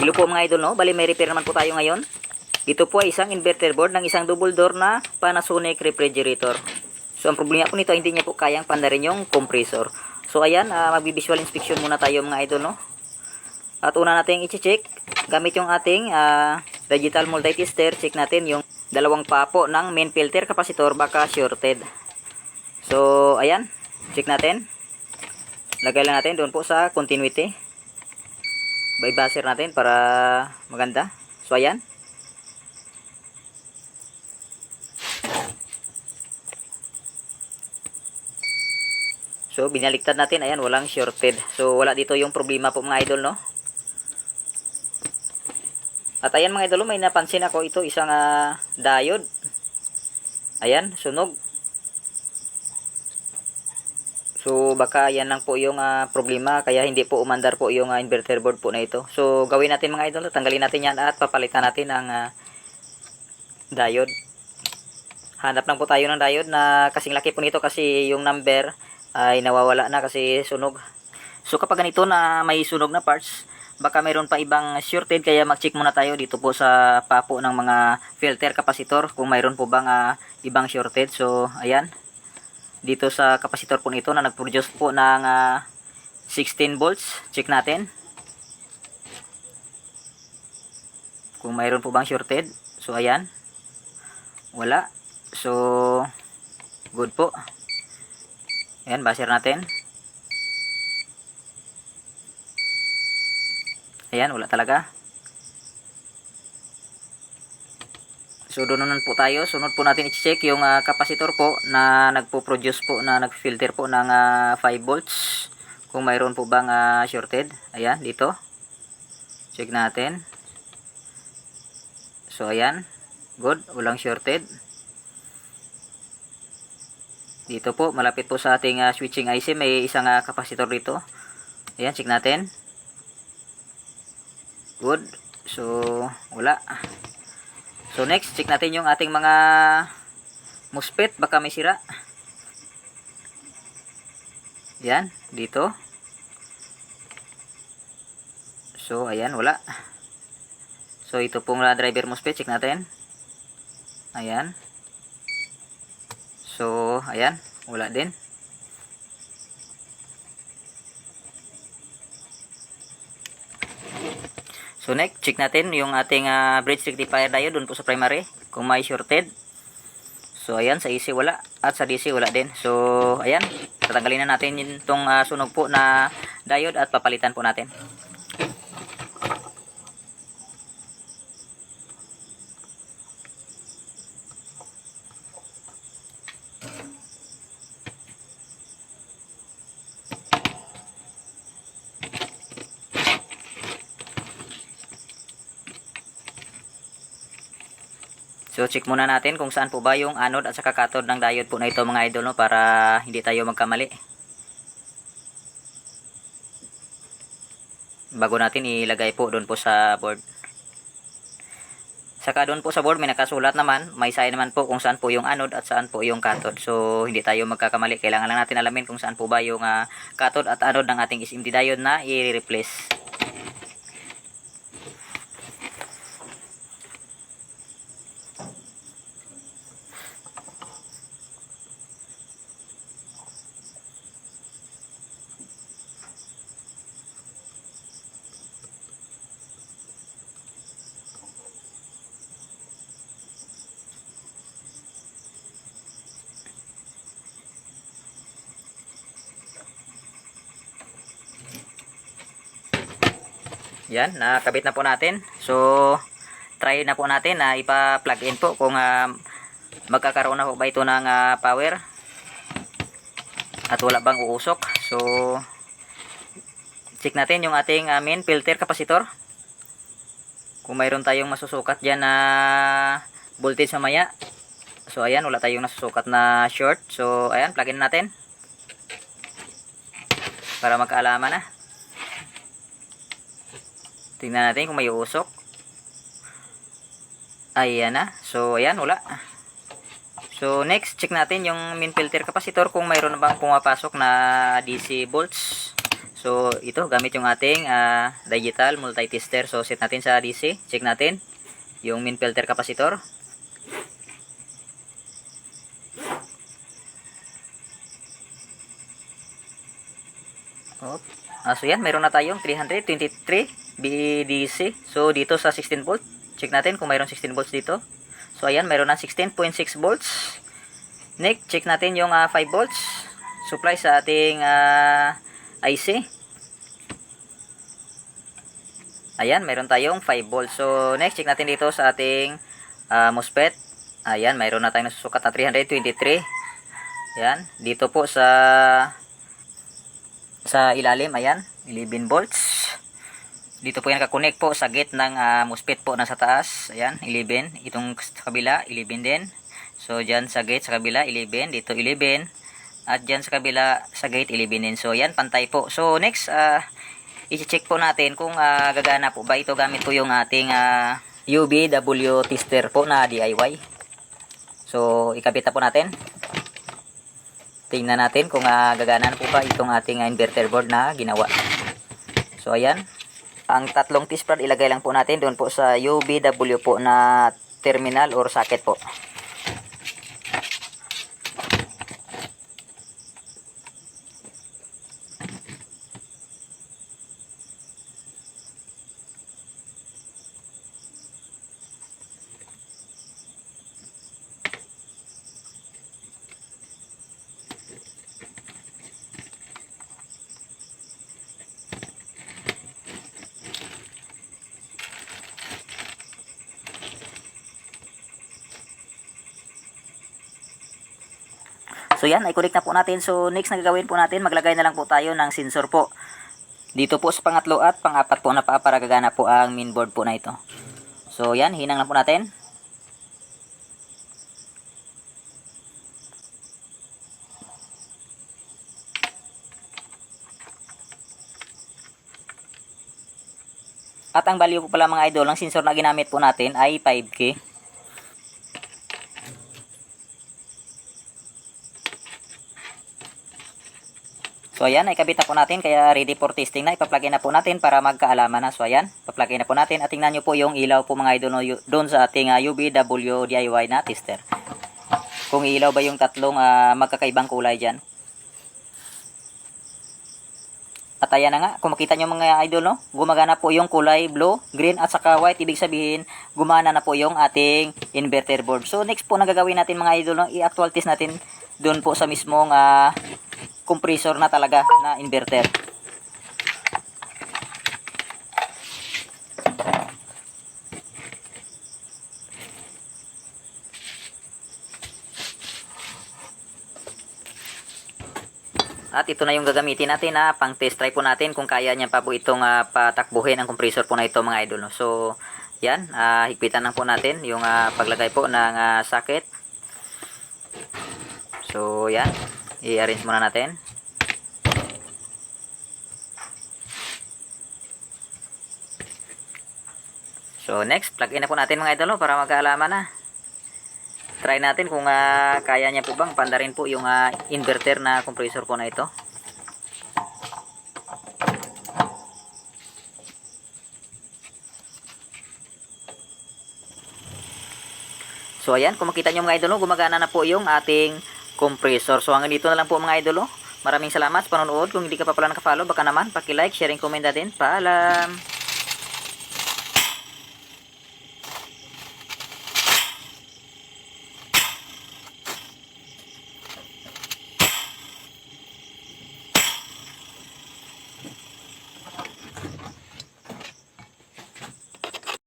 Hello po mga idol, no? Bali may repair naman po tayo ngayon. Ito po ay isang inverter board ng isang double door na Panasonic refrigerator. So ang problema po nito, hindi niya po kayang pandarin yung compressor. So ayan, magbi-visual inspection muna tayo mga idol, no? At una natin i-check gamit yung ating digital multi-tester. Check natin yung dalawang papo ng main filter capacitor, baka shorted. So ayan, check natin. Lagay lang natin doon po sa continuity. Bypasser natin para maganda. So ayan. So binaliktad natin, ayan, walang shorted. So wala dito yung problema po mga idol, no? At ayan mga idol, may napansin ako, ito isang diode. Ayan, sunog. So baka yan lang po yung problema, kaya hindi po umandar po yung inverter board po na ito. So gawin natin mga idol, tanggalin natin yan at papalitan natin ang diode. Hanap lang po tayo ng diode na kasing laki po nito, kasi yung number ay nawawala na kasi sunog. So kapag ganito na may sunog na parts, baka mayroon pa ibang shorted, kaya mag-check muna tayo dito po sa papo ng mga filter capacitor kung mayroon po bang ibang shorted. So ayan, dito sa capacitor po nito na nag-produce po ng 16 volts, check natin kung mayroon po bang shorted. So ayan, wala. So good po. Ayan, baser natin. Ayan, wala talaga. So doon naman po tayo. Sunod po natin i-check yung capacitor po na nagpo-produce po, na nag-filter po ng 5 volts. Kung mayroon po bang shorted. Ayan, dito. Check natin. So ayan, good, walang shorted. Dito po, malapit po sa ating switching IC, may isang capacitor dito. Ayan, check natin. Good. So wala. So next, check natin yung ating mga MOSFET, baka may sira. Yan, dito. So ayan, wala. So ito pong driver MOSFET, check natin. Ayan. So ayan, wala din. So next, check natin yung ating bridge rectifier diode doon po sa primary, kung may shorted. So ayan, sa AC wala, at sa DC wala din. So ayan, tatanggalin na natin itong sunog po na diode at papalitan po natin. So check muna natin kung saan po ba yung anode at saka cathode ng diode po na ito mga idol, no, para hindi tayo magkamali. Bago natin ilagay po doon po sa board. Saka doon po sa board may nakasulat naman, may sign naman po kung saan po yung anode at saan po yung cathode. So hindi tayo magkakamali. Kailangan lang natin alamin kung saan po ba yung cathode at anode ng ating SMD diode na i-replace. Yan, nakabit na po natin. So, try na po natin na ipa-plug in po kung magkakaroon na po ba ito ng power at wala bang uusok. So, check natin yung ating main filter capacitor. Kung mayroon tayong masusukat dyan na voltage mamaya. So, ayan, wala tayong nasusukat na short. So, ayan, plug in natin para magkaalaman na. Tingnan natin kung may usok. Ayan na. So, ayan, wala. So, next, check natin yung main filter capacitor kung mayroon na bang pumapasok na DC volts. So, ito, gamit yung ating digital multi-tester. So, set natin sa DC. Check natin yung main filter capacitor. So, yan, mayroon na tayong 323 BDC. So, dito sa 16 volt, check natin kung mayroon 16 volts dito. So, ayan, mayroon na 16.6 volts. Next, check natin yung 5 volts supply sa ating IC. Ayan, mayroon tayong 5 volts. So, next, check natin dito sa ating MOSFET. Ayan, mayroon na tayong nasusukat na 323. Ayan, dito po sa ilalim, ayan, 11 volts. Dito po yan nakakonect po sa gate ng MOSFET po nasa taas. Ayan, 11. Itong sa kabila, 11 din. So, dyan sa gate sa kabila, 11. Dito, 11. At dyan sa kabila, sa gate, 11 din. So, yan, pantay po. So, next, i-check po natin kung gagana po ba ito gamit po yung ating UVW tester po na DIY. So, ikabit na po natin. Tingnan natin kung gagana po ba itong ating inverter board na ginawa. So, ayan. Ang tatlong test pad ilagay lang po natin doon po sa UVW po na terminal or socket po. So yan, i-connect na po natin. So next na gagawin po natin, maglagay na lang po tayo ng sensor po. Dito po sa pangatlo at pang-apat po na paa para gagana po ang mainboard po na ito. So yan, hinang lang po natin. At ang value po pala mga idol, ang sensor na ginamit po natin ay 5K. So ayan, ay kabit na po natin kaya ready for testing na. Ipa-plug in na po natin para magkaalaman na. So ayan, pa-plug in na po natin at tingnan nyo po yung ilaw po mga idol doon sa ating UVW DIY na tester. Kung ilaw ba yung tatlong magkakaibang kulay dyan. At ayan na nga, kung makita nyo mga idol, no, gumagana po yung kulay blue, green at saka white. Ibig sabihin, gumana na po yung ating inverter board. So next po na gagawin natin mga idol, no, i-actual test natin doon po sa mismong compressor na talaga na inverter. At ito na yung gagamitin natin na pang test try po natin kung kaya niya pa po itong patakbuhin ang compressor po na ito mga idol. No? So yan, higpitan lang po natin yung paglagay po ng socket. So yan, i-arrange muna natin. So next, plug in na po natin mga idol, no, para magkaalaman na. Try natin kung kaya niya po bang pandarin po yung inverter na compressor po na ito. So ayan, kung makita nyo mga idol, no, gumagana na po yung ating compressor. So hanggang dito na lang po mga idol. Maraming salamat sa panonood. Kung hindi ka pa pala nakafollow, baka naman paki-like, sharing, comment na din. Paalam!